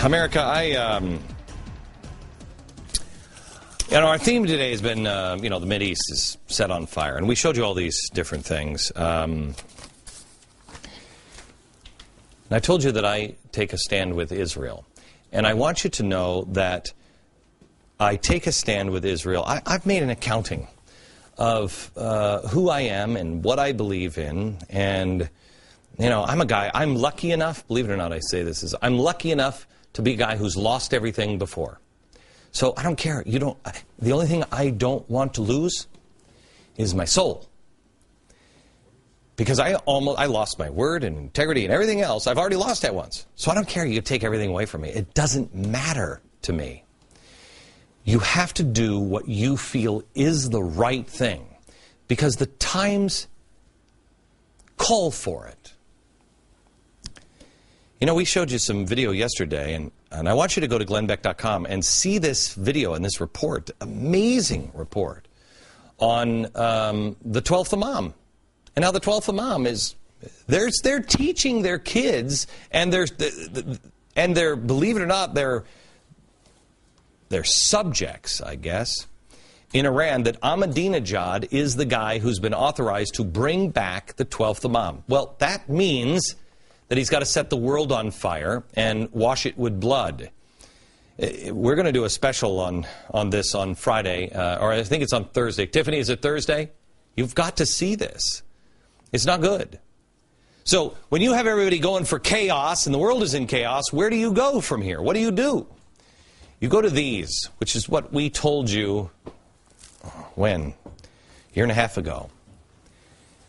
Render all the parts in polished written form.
America, our theme today has been, the Mideast is set on fire. And we showed you all these different things. And I told you that I take a stand with Israel. And I want you to know that I take a stand with Israel. I've made an accounting of who I am and what I believe in. And, I'm a guy, I'm lucky enough, believe it or not I say this, I'm lucky enough to be a guy who's lost everything before. So I don't care. The only thing I don't want to lose is my soul. Because I lost my word and integrity and everything else. I've already lost that once. So I don't care. You take everything away from me. It doesn't matter to me. You have to do what you feel is the right thing. Because the times call for it. We showed you some video yesterday, and I want you to go to glennbeck.com and see this video and this report, amazing report, on the 12th Imam. And how the 12th Imam is, they're teaching their kids, and they're believe it or not, they're subjects, I guess, in Iran, that Ahmadinejad is the guy who's been authorized to bring back the 12th Imam. Well, that means that he's got to set the world on fire and wash it with blood. We're going to do a special on this on Friday, or I think it's on Thursday. Tiffany, is it Thursday? You've got to see this. It's not good. So when you have everybody going for chaos and the world is in chaos, where do you go from here? What do? You go to these, which is what we told you, when? A year and a half ago.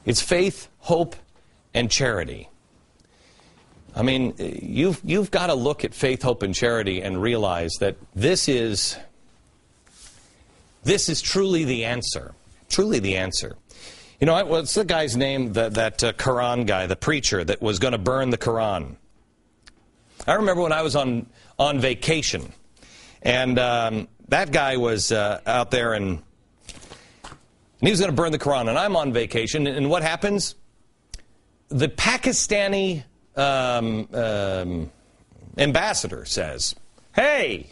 It's faith, hope, and charity. I mean, you've got to look at faith, hope, and charity and realize that this is truly the answer. Truly the answer. What's the guy's name, that Quran guy, the preacher that was going to burn the Quran? I remember when I was on vacation, and that guy was out there, and he was going to burn the Quran, and I'm on vacation, and what happens? The Pakistani ambassador says, "Hey,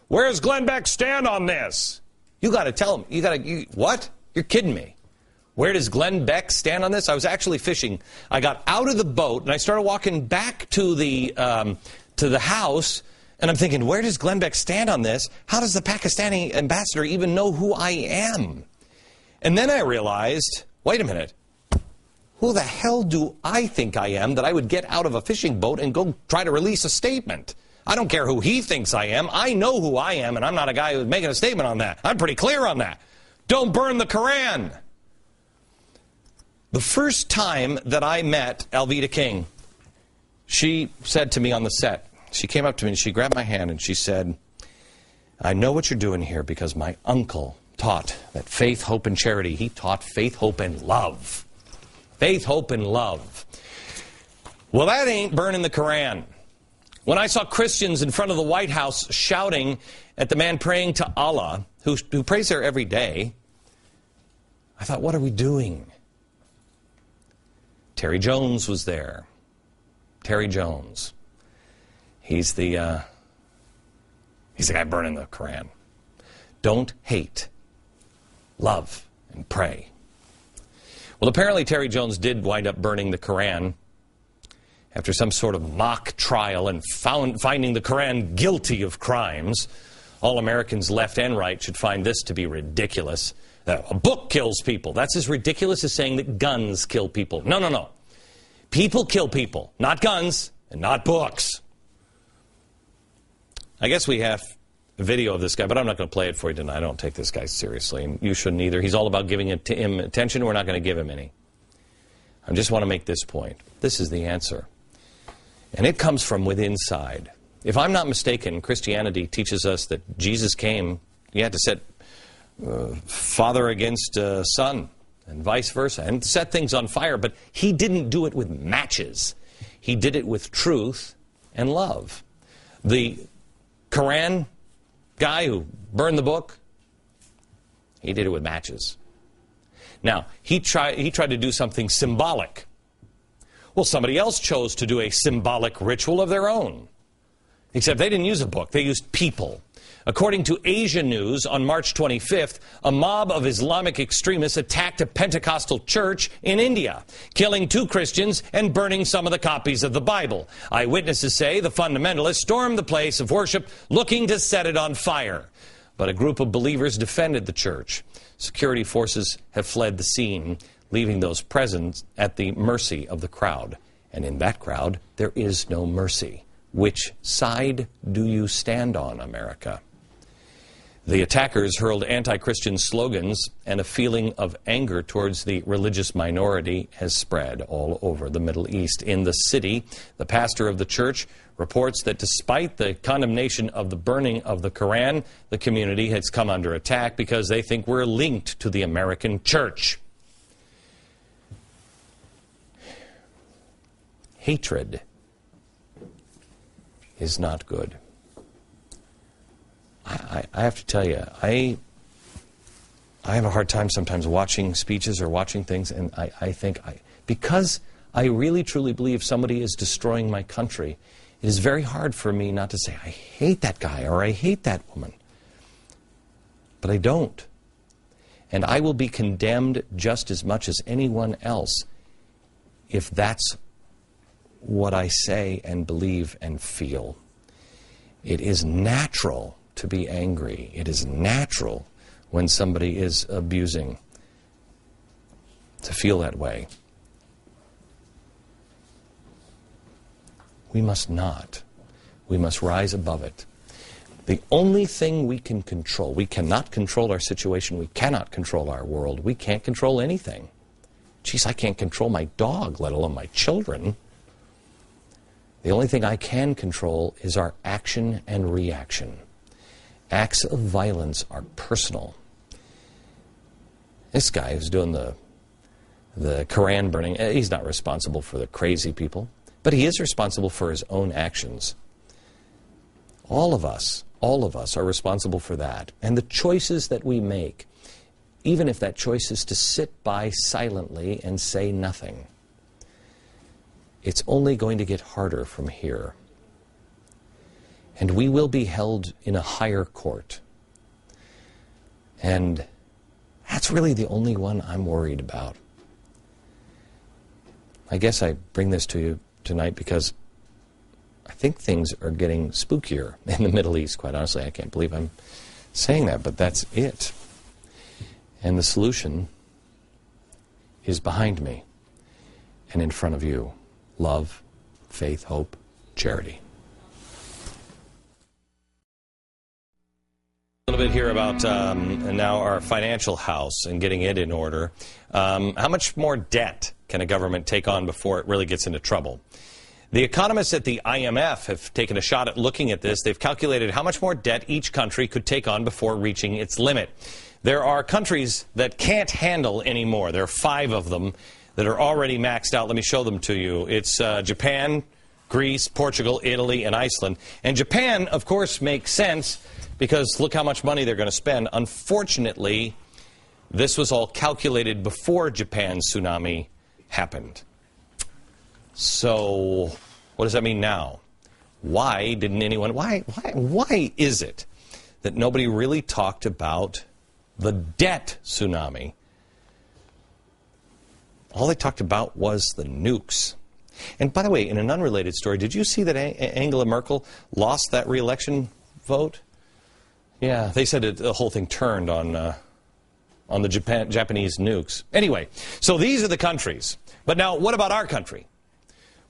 where's Glenn Beck's stand on this?" You got to tell him. What? You're kidding me. Where does Glenn Beck stand on this? I was actually fishing. I got out of the boat and I started walking back to the house, and I'm thinking, where does Glenn Beck stand on this? How does the Pakistani ambassador even know who I am? And then I realized, wait a minute. Who the hell do I think I am that I would get out of a fishing boat and go try to release a statement? I don't care who he thinks I am. I know who I am, and I'm not a guy who's making a statement on that. I'm pretty clear on that. Don't burn the Quran. The first time that I met Alveda King, she said to me on the set, she came up to me and she grabbed my hand and she said, "I know what you're doing here because my uncle taught that faith, hope, and charity." He taught faith, hope, and love. Faith, hope, and love. Well, that ain't burning the Quran. When I saw Christians in front of the White House shouting at the man praying to Allah, who prays there every day, I thought, what are we doing? Terry Jones was there. Terry Jones. He's the guy burning the Quran. Don't hate. Love and pray. Well, apparently Terry Jones did wind up burning the Quran after some sort of mock trial and finding the Quran guilty of crimes. All Americans, left and right, should find this to be ridiculous. A book kills people. That's as ridiculous as saying that guns kill people. No. People kill people, not guns and not books. I guess we have a video of this guy, but I'm not going to play it for you tonight. I don't take this guy seriously, and you shouldn't either. He's all about giving him attention. We're not going to give him any. I just want to make this point. This is the answer. And it comes from within inside. If I'm not mistaken, Christianity teaches us that Jesus came, you had to set father against son, and vice versa, and set things on fire, but he didn't do it with matches. He did it with truth and love. The Quran guy who burned the book, he did it with matches. Now, he tried to do something symbolic. Well, somebody else chose to do a symbolic ritual of their own. Except they didn't use a book, they used people. According to Asia News, on March 25th, a mob of Islamic extremists attacked a Pentecostal church in India, killing 2 Christians and burning some of the copies of the Bible. Eyewitnesses say the fundamentalists stormed the place of worship looking to set it on fire. But a group of believers defended the church. Security forces have fled the scene, leaving those present at the mercy of the crowd. And in that crowd, there is no mercy. Which side do you stand on, America? The attackers hurled anti-Christian slogans, and a feeling of anger towards the religious minority has spread all over the Middle East. In the city, the pastor of the church reports that despite the condemnation of the burning of the Quran, the community has come under attack because they think we're linked to the American church. Hatred is not good. I have to tell you, I have a hard time sometimes watching speeches or watching things, and I think, because I really truly believe somebody is destroying my country, it is very hard for me not to say, I hate that guy or I hate that woman. But I don't. And I will be condemned just as much as anyone else if that's what I say and believe and feel. It is natural to be angry. It is natural when somebody is abusing to feel that way. We must not. We must rise above it. The only thing we can control, we cannot control our situation, we cannot control our world, we can't control anything. Geez, I can't control my dog, let alone my children. The only thing I can control is our action and reaction. Acts of violence are personal. This guy who's doing the Quran burning, he's not responsible for the crazy people, but he is responsible for his own actions. All of us are responsible for that. And the choices that we make, even if that choice is to sit by silently and say nothing, it's only going to get harder from here. And we will be held in a higher court. And that's really the only one I'm worried about. I guess I bring this to you tonight because I think things are getting spookier in the Middle East, quite honestly. I can't believe I'm saying that, but that's it. And the solution is behind me and in front of you. Love, faith, hope, charity. A little bit here about now our financial house and getting it in order. How much more debt can a government take on before it really gets into trouble? The economists at the IMF have taken a shot at looking at this. They've calculated how much more debt each country could take on before reaching its limit. There are countries that can't handle any more. There are 5 of them that are already maxed out. Let me show them to you. It's Japan, Greece, Portugal, Italy, and Iceland. And Japan, of course, makes sense because look how much money they're going to spend. Unfortunately, this was all calculated before Japan's tsunami happened. So what does that mean now? Why didn't anyone, why is it that nobody really talked about the debt tsunami? All they talked about was the nukes. And by the way, in an unrelated story, did you see that Angela Merkel lost that re-election vote? Yeah, they said the whole thing turned on the Japanese nukes. Anyway, so these are the countries. But now, what about our country?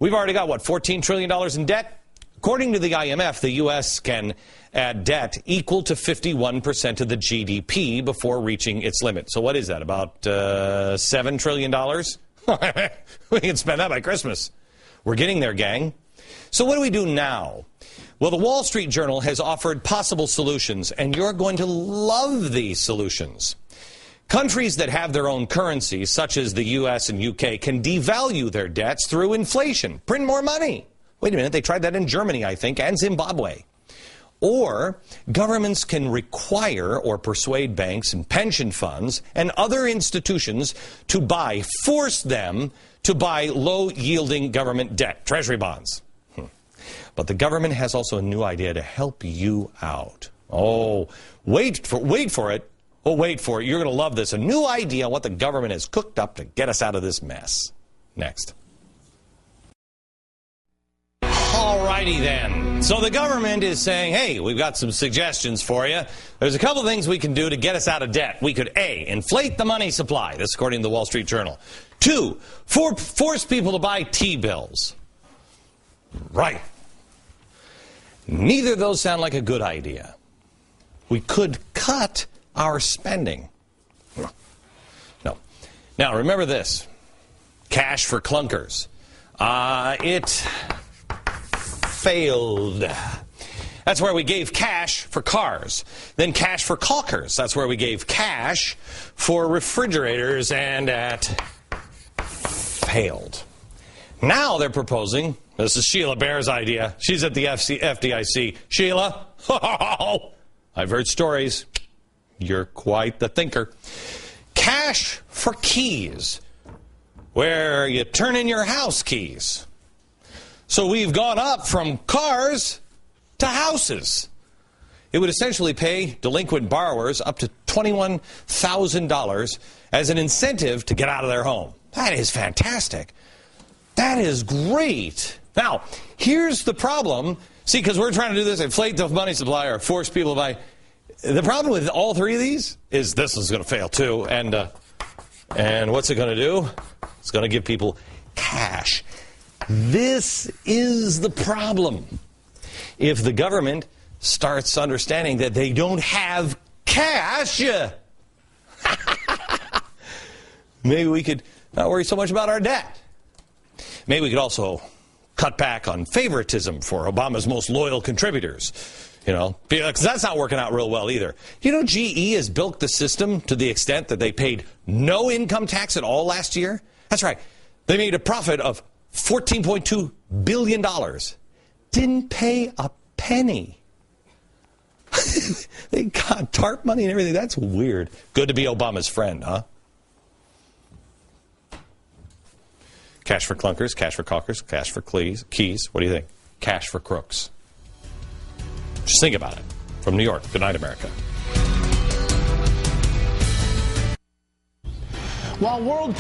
We've already got, what, $14 trillion in debt? According to the IMF, the U.S. can add debt equal to 51% of the GDP before reaching its limit. So what is that, about $7 trillion? We can spend that by Christmas. We're getting there, gang. So what do we do now? Well, the Wall Street Journal has offered possible solutions, and you're going to love these solutions. Countries that have their own currencies, such as the U.S. and U.K., can devalue their debts through inflation, print more money. Wait a minute, they tried that in Germany, I think, and Zimbabwe. Or governments can require or persuade banks and pension funds and other institutions to force them to buy low-yielding government debt, treasury bonds. But the government has also a new idea to help you out. Oh, wait for it. Oh, wait for it. You're going to love this. A new idea on what the government has cooked up to get us out of this mess. Next. Alrighty then. So the government is saying, hey, we've got some suggestions for you. There's a couple things we can do to get us out of debt. We could, A, inflate the money supply. This according to the Wall Street Journal. 2, force people to buy T-bills. Right. Neither of those sound like a good idea. We could cut our spending. No. Now, remember this. Cash for clunkers. It failed. That's where we gave cash for cars. Then cash for caulkers. That's where we gave cash for refrigerators, and that failed. Now they're proposing, this is Sheila Bair's idea. She's at the FDIC. Sheila, I've heard stories. You're quite the thinker. Cash for keys, where you turn in your house keys. So we've gone up from cars to houses. It would essentially pay delinquent borrowers up to $21,000 as an incentive to get out of their home. That is fantastic. That is great. Now, here's the problem. See, because we're trying to do this, inflate the money supply or force people to buy. The problem with all three of these is this is going to fail too. And what's it going to do? It's going to give people cash. This is the problem. If the government starts understanding that they don't have cash, maybe we could not worry so much about our debt. Maybe we could also cut back on favoritism for Obama's most loyal contributors. You know, because that's not working out real well either. You know, GE has bilked the system to the extent that they paid no income tax at all last year. That's right. They made a profit of $14.2 billion. Didn't pay a penny. They got TARP money and everything. That's weird. Good to be Obama's friend, huh? Cash for clunkers, cash for caulkers, cash for keys. What do you think? Cash for crooks. Just think about it. From New York, good night, America. While world